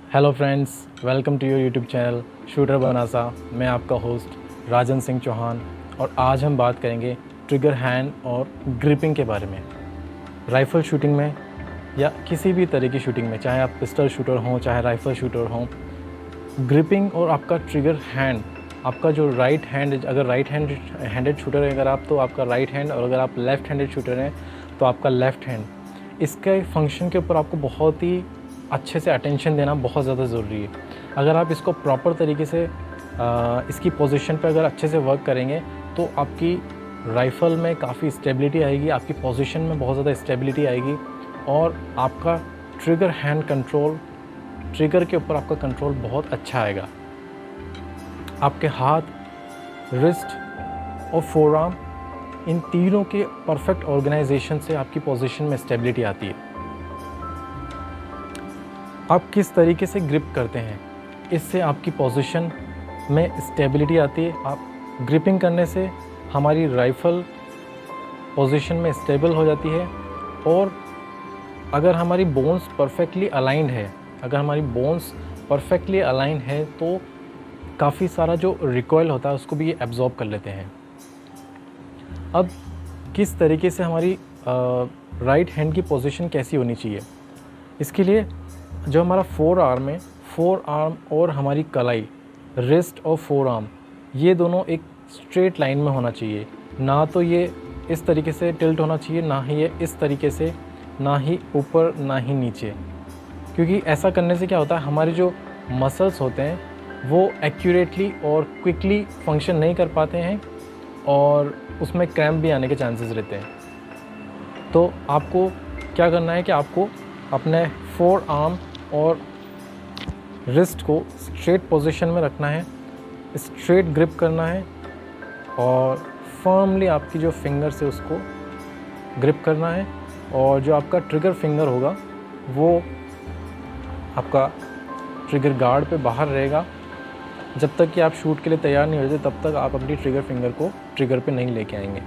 Hello friends, welcome to your YouTube channel shooter बनासा। मैं आपका होस्ट राजन सिंह चौहान और आज हम बात करेंगे ट्रिगर हैंड और ग्रिपिंग के बारे में। राइफ़ल शूटिंग में या किसी भी तरह की शूटिंग में, चाहे आप पिस्टल शूटर हों चाहे राइफ़ल शूटर हों, ग्रिपिंग और आपका ट्रिगर हैंड, आपका जो राइट हैंड, अगर राइट हैंडेड शूटर है अगर आप, तो आपका राइट हैंड, और अगर आप लेफ़्ट हैंडेड शूटर हैं तो आपका लेफ़्ट हैंड, इसके फंक्शन के ऊपर आपको बहुत ही अच्छे से अटेंशन देना बहुत ज़्यादा ज़रूरी है। अगर आप इसको प्रॉपर तरीके से इसकी पोजीशन पे अगर अच्छे से वर्क करेंगे तो आपकी राइफ़ल में काफ़ी स्टेबिलिटी आएगी, आपकी पोजीशन में बहुत ज़्यादा स्टेबिलिटी आएगी और आपका ट्रिगर हैंड कंट्रोल, ट्रिगर के ऊपर आपका कंट्रोल बहुत अच्छा आएगा। आपके हाथ, रिस्ट और फोरआर्म, इन तीनों के परफेक्ट ऑर्गेनाइजेशन से आपकी पोजीशन में स्टेबिलिटी आती है। आप किस तरीके से ग्रिप करते हैं, इससे आपकी पोजीशन में स्टेबिलिटी आती है। आप ग्रिपिंग करने से हमारी राइफ़ल पोजीशन में स्टेबल हो जाती है और अगर हमारी बोन्स परफेक्टली अलाइंड है, तो काफ़ी सारा जो रिकॉइल होता है उसको भी ये एब्जॉर्ब कर लेते हैं। अब किस तरीके से हमारी राइट हैंड की पोजीशन कैसी होनी चाहिए, इसके लिए जो हमारा फोर आर्म और हमारी कलाई, रिस्ट और फोर आर्म, ये दोनों एक स्ट्रेट लाइन में होना चाहिए। ना तो ये इस तरीके से टिल्ट होना चाहिए, ना ही ये इस तरीके से, ना ही ऊपर ना ही नीचे, क्योंकि ऐसा करने से क्या होता है, हमारे जो मसल्स होते हैं वो एक्यूरेटली और क्विकली फंक्शन नहीं कर पाते हैं और उसमें क्रैम्प भी आने के चांसेस रहते हैं। तो आपको क्या करना है कि आपको अपने फोर आर्म और रिस्ट को स्ट्रेट पोजीशन में रखना है, स्ट्रेट ग्रिप करना है और फर्मली आपकी जो फिंगर से उसको ग्रिप करना है। और जो आपका ट्रिगर फिंगर होगा वो आपका ट्रिगर गार्ड पे बाहर रहेगा। जब तक कि आप शूट के लिए तैयार नहीं हो जाते तब तक आप अपनी ट्रिगर फिंगर को ट्रिगर पे नहीं लेके आएंगे।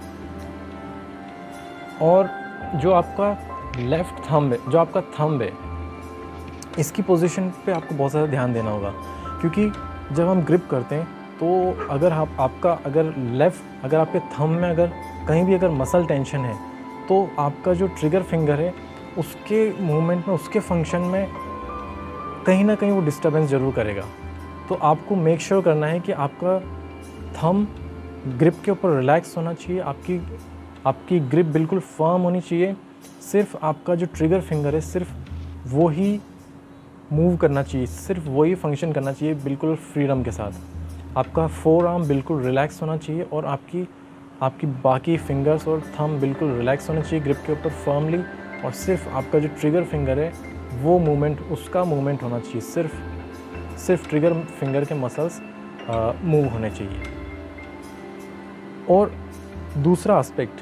और जो आपका लेफ़्ट थंब है, जो आपका थंब है, इसकी पोजीशन पे आपको बहुत ज़्यादा ध्यान देना होगा, क्योंकि जब हम ग्रिप करते हैं तो अगर अगर आपके थंब में अगर कहीं भी अगर मसल टेंशन है तो आपका जो ट्रिगर फिंगर है उसके मूवमेंट में, उसके फंक्शन में कहीं ना कहीं वो डिस्टर्बेंस ज़रूर करेगा। तो आपको मेक श्योर करना है कि आपका थंब ग्रिप के ऊपर रिलैक्स होना चाहिए, आपकी ग्रिप बिल्कुल फर्म होनी चाहिए। सिर्फ आपका जो ट्रिगर फिंगर है सिर्फ वो ही मूव करना चाहिए, सिर्फ वही फंक्शन करना चाहिए बिल्कुल फ्रीडम के साथ। आपका फोर आर्म बिल्कुल रिलैक्स होना चाहिए और आपकी बाकी फिंगर्स और थंब बिल्कुल रिलैक्स होना चाहिए ग्रिप के ऊपर फर्मली, और सिर्फ आपका जो ट्रिगर फिंगर है वो उसका मूवमेंट होना चाहिए, सिर्फ ट्रिगर फिंगर के मसल्स मूव होने चाहिए। और दूसरा एस्पेक्ट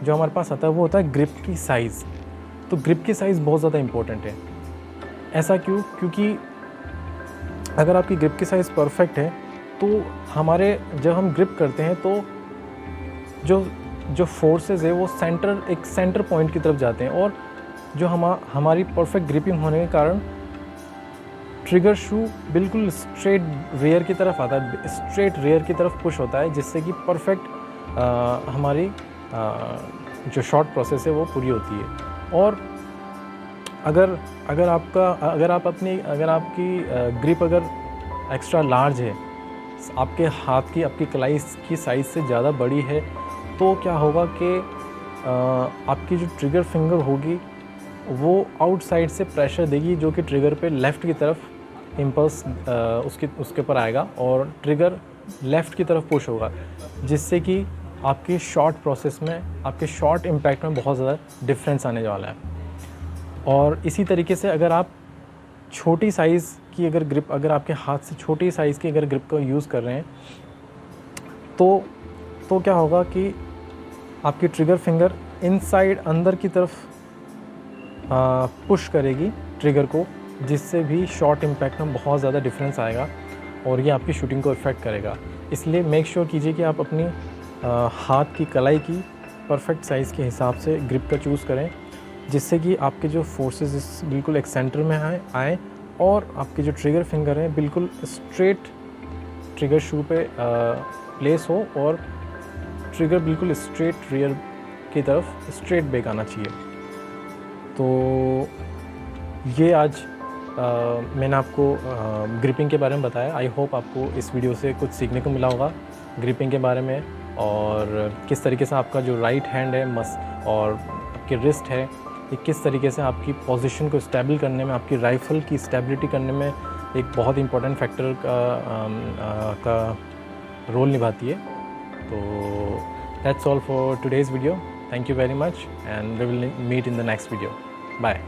जो हमारे पास आता है वो होता है ग्रिप की साइज़। तो ग्रिप की साइज़ बहुत ज़्यादा इम्पोर्टेंट है। ऐसा क्यों? क्योंकि अगर आपकी ग्रिप की साइज़ परफेक्ट है तो जब हम ग्रिप करते हैं तो जो फोर्सेस है वो एक सेंटर पॉइंट की तरफ जाते हैं और जो हमारी परफेक्ट ग्रिपिंग होने के कारण ट्रिगर शू बिल्कुल स्ट्रेट रेयर की तरफ आता है, स्ट्रेट रेयर की तरफ पुश होता है, जिससे कि परफेक्ट हमारी जो शॉट प्रोसेस है वो पूरी होती है। और अगर आपकी ग्रिप अगर एक्स्ट्रा लार्ज है, आपके हाथ की, आपकी कलाई की साइज़ से ज़्यादा बड़ी है, तो क्या होगा कि आपकी जो ट्रिगर फिंगर होगी वो आउटसाइड से प्रेशर देगी, जो कि ट्रिगर पे लेफ़्ट की तरफ इम्पल्स उसके ऊपर आएगा और ट्रिगर लेफ़्ट की तरफ पुश होगा, जिससे कि आपकी शॉट प्रोसेस में, आपके शॉट इम्पैक्ट में बहुत ज़्यादा डिफरेंस आने वाला है। और इसी तरीके से अगर आप छोटी साइज़ की अगर आपके हाथ से छोटी साइज़ की अगर ग्रिप को यूज़ कर रहे हैं तो क्या होगा कि आपकी ट्रिगर फिंगर इनसाइड अंदर की तरफ पुश करेगी ट्रिगर को, जिससे भी शॉट इम्पैक्ट में बहुत ज़्यादा डिफरेंस आएगा और ये आपकी शूटिंग को इफ़ेक्ट करेगा। इसलिए मेक श्योर कीजिए कि आप अपनी हाथ की कलाई की परफेक्ट साइज़ के हिसाब से ग्रिप का चूज़ करें, जिससे कि आपके जो फोर्सेस बिल्कुल एक सेंटर में आए और आपके जो ट्रिगर फिंगर हैं बिल्कुल स्ट्रेट ट्रिगर शू पे प्लेस हो और ट्रिगर बिल्कुल स्ट्रेट रियर की तरफ स्ट्रेट बैक आना चाहिए। तो ये आज मैंने आपको ग्रिपिंग के बारे में बताया। आई होप आपको इस वीडियो से कुछ सीखने को मिला होगा ग्रिपिंग के बारे में, और किस तरीके से आपका जो राइट हैंड है और आपकी रिस्ट है, ये किस तरीके से आपकी पोजीशन को स्टेबल करने में, आपकी राइफ़ल की स्टेबिलिटी करने में एक बहुत इंपॉर्टेंट फैक्टर का रोल निभाती है। तो that's all for today's video. Thank you very much and we will meet in the next video. Bye.